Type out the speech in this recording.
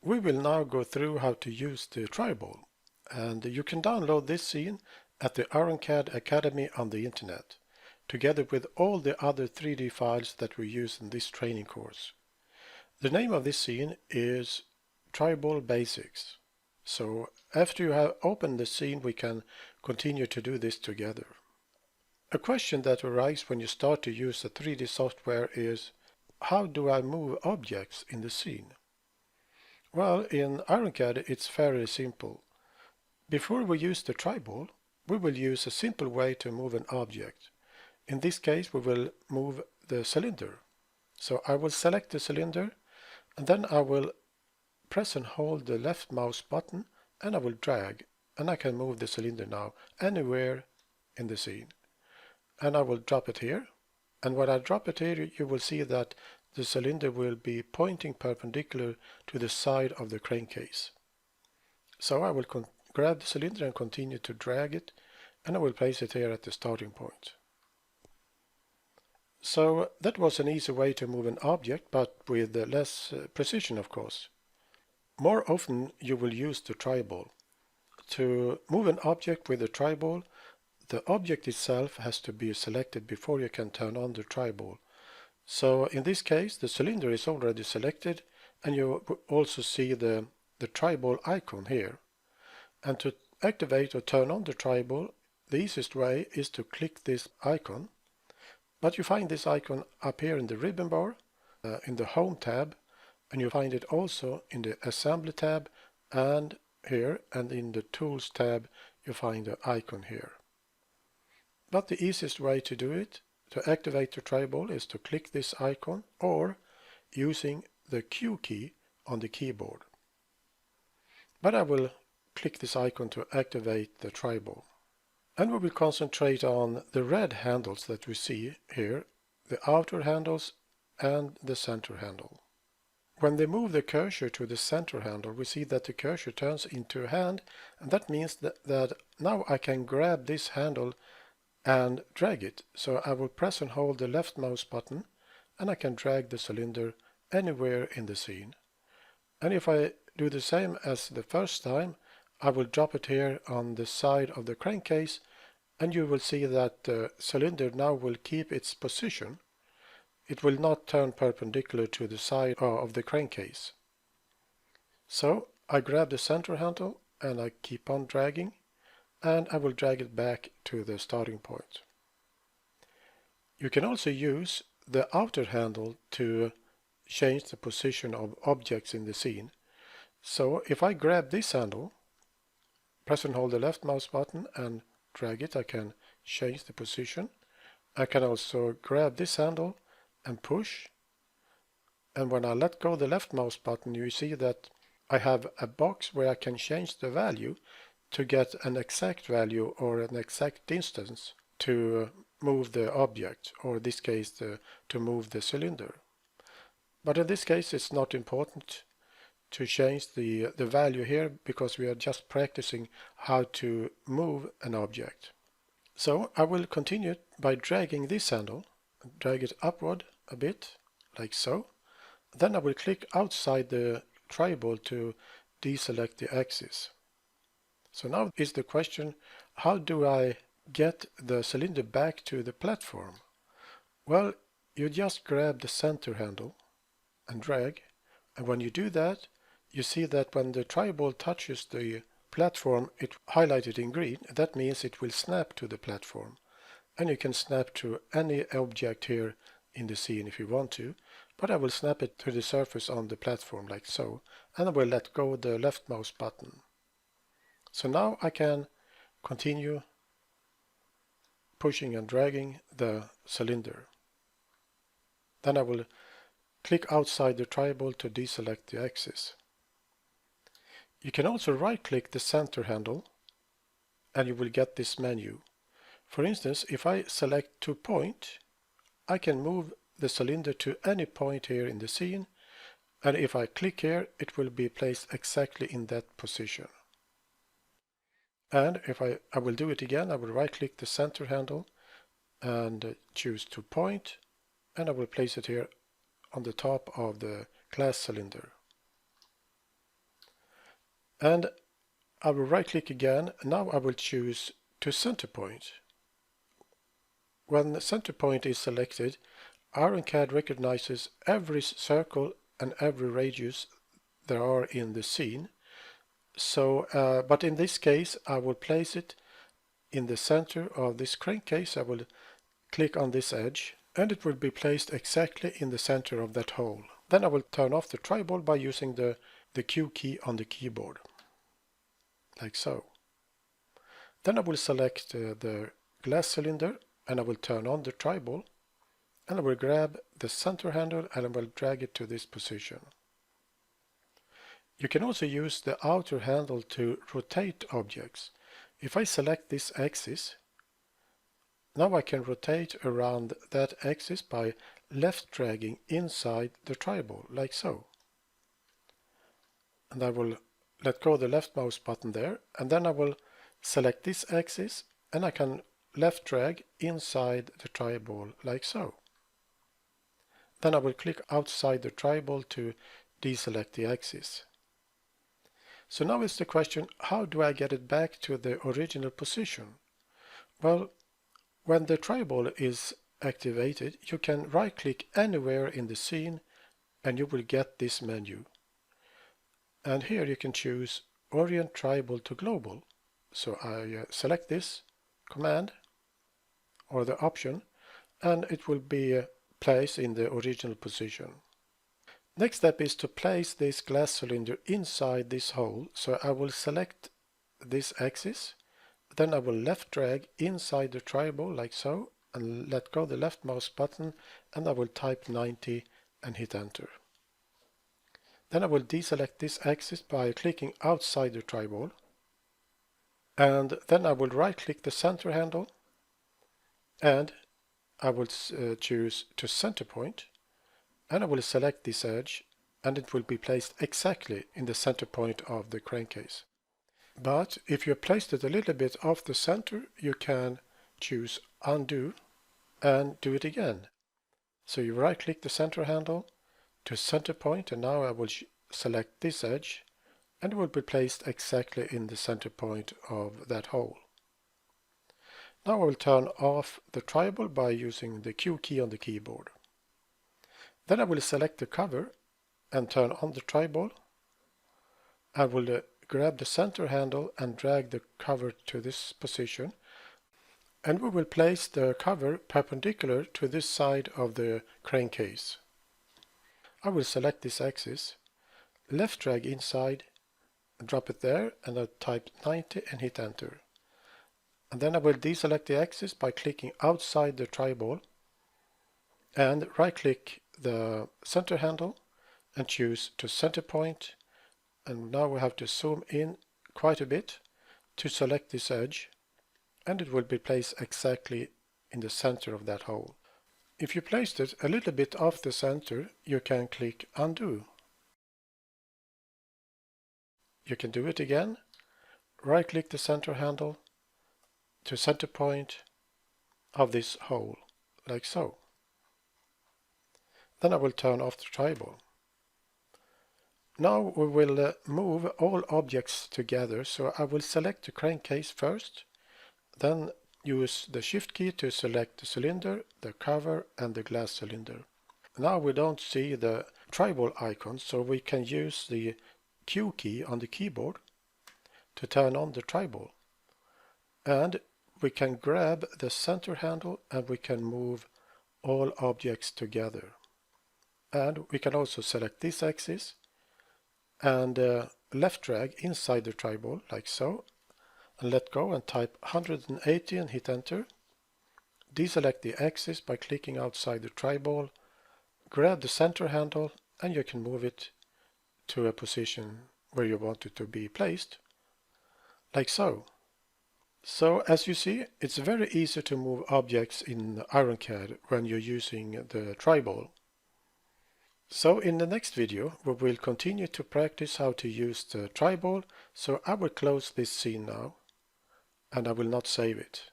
We will now go through how to use the TriBall, and you can download this scene at the IronCAD Academy on the internet, together with all the other 3D files that we use in this training course. The name of this scene is TriBall Basics. So after you have opened the scene, we can continue to do this together. A question that arises when you start to use the 3D software is, how do I move objects in the scene? Well, in IronCAD it's fairly simple. Before we use the TriBall, we will use a simple way to move an object. In this case we will move the cylinder. So I will select the cylinder and then I will press and hold the left mouse button and I will drag, and I can move the cylinder now anywhere in the scene. And I will drop it here, and when I drop it here you will see that the cylinder will be pointing perpendicular to the side of the crankcase. So I will grab the cylinder and continue to drag it, and I will place it here at the starting point. So that was an easy way to move an object, but with less precision, of course. More often you will use the TriBall. To move an object with the TriBall, the object itself has to be selected before you can turn on the TriBall. So in this case the cylinder is already selected, and you also see the TriBall icon here. And to activate or turn on the TriBall, the easiest way is to click this icon. But you find this icon up here in the ribbon bar, in the Home tab, and you find it also in the Assembly tab, and here, and in the Tools tab you find the icon here. But the easiest way to do it, to activate the TriBall, is to click this icon or using the Q key on the keyboard. But I will click this icon to activate the TriBall. And we will concentrate on the red handles that we see here, the outer handles and the center handle. When they move the cursor to the center handle, we see that the cursor turns into a hand, and that means that now I can grab this handle and drag it. So I will press and hold the left mouse button and I can drag the cylinder anywhere in the scene. And if I do the same as the first time, I will drop it here on the side of the crankcase, and you will see that the cylinder now will keep its position. It will not turn perpendicular to the side of the crankcase. So I grab the center handle and I keep on dragging, and I will drag it back to the starting point. You can also use the outer handle to change the position of objects in the scene. So if I grab this handle, press and hold the left mouse button and drag it, I can change the position. I can also grab this handle and push, and when I let go the left mouse button, you see that I have a box where I can change the value to get an exact value or an exact distance to move the object, or in this case to move the cylinder. But in this case it's not important to change the value here, because we are just practicing how to move an object. So I will continue by dragging this handle, drag it upward a bit, like so. Then I will click outside the TriBall to deselect the axis. So now is the question, how do I get the cylinder back to the platform? Well, you just grab the center handle and drag, and when you do that, you see that when the TriBall touches the platform, it's highlighted in green. That means it will snap to the platform, and you can snap to any object here in the scene if you want to, but I will snap it to the surface on the platform like so, and I will let go the left mouse button. So now I can continue pushing and dragging the cylinder. Then I will click outside the TriBall to deselect the axis. You can also right-click the center handle and you will get this menu. For instance, if I select to point, I can move the cylinder to any point here in the scene, and if I click here, it will be placed exactly in that position. And if I will do it again, I will right-click the center handle and choose to point, and I will place it here on the top of the glass cylinder. And I will right click again. Now I will choose to center point. When the center point is selected, IronCAD recognizes every circle and every radius there are in the scene. So, but in this case, I will place it in the center of this crankcase. I will click on this edge, and it will be placed exactly in the center of that hole. Then I will turn off the TriBall by using the Q key on the keyboard, like so. Then I will select the glass cylinder, and I will turn on the TriBall, and I will grab the center handle and I will drag it to this position. You can also use the outer handle to rotate objects. If I select this axis, now I can rotate around that axis by left dragging inside the TriBall, like so. And I will let go of the left mouse button there, and then I will select this axis, and I can left drag inside the TriBall, like so. Then I will click outside the TriBall to deselect the axis. So now is the question, how do I get it back to the original position? Well, when the TriBall is activated, you can right click anywhere in the scene and you will get this menu. And here you can choose Orient TriBall to Global. So I select this command or the option, and it will be placed in the original position. Next step is to place this glass cylinder inside this hole. So I will select this axis, then I will left drag inside the TriBall, like so, and let go the left mouse button, and I will type 90 and hit enter. Then I will deselect this axis by clicking outside the TriBall, and then I will right click the center handle, and I will choose to center point, and I will select this edge, and it will be placed exactly in the center point of the crankcase. But if you placed it a little bit off the center, you can choose undo and do it again. So you right click the center handle to center point, and now I will select this edge, and it will be placed exactly in the center point of that hole. Now I will turn off the TriBall by using the Q key on the keyboard. Then I will select the cover and turn on the TriBall. I will grab the center handle and drag the cover to this position, and we will place the cover perpendicular to this side of the crankcase. I will select this axis, left drag inside, drop it there, and I type 90 and hit enter. And then I will deselect the axis by clicking outside the TriBall and right click the center handle and choose to center point, and now we have to zoom in quite a bit to select this edge, and it will be placed exactly in the center of that hole. If you placed it a little bit off the center, you can click undo. You can do it again, right click the center handle to center point of this hole, like so. Then I will turn off the TriBall. Now we will move all objects together, so I will select the crankcase first, then use the Shift key to select the cylinder, the cover, and the glass cylinder. Now we don't see the TriBall icon, so we can use the Q key on the keyboard to turn on the TriBall. And we can grab the center handle and we can move all objects together. And we can also select this axis and left drag inside the TriBall, like so, and let go and type 180 and hit enter. Deselect the axis by clicking outside the TriBall, grab the center handle, and you can move it to a position where you want it to be placed, like so. So as you see, it's very easy to move objects in IronCAD when you're using the TriBall. So in the next video we will continue to practice how to use the TriBall, so I will close this scene now and I will not save it.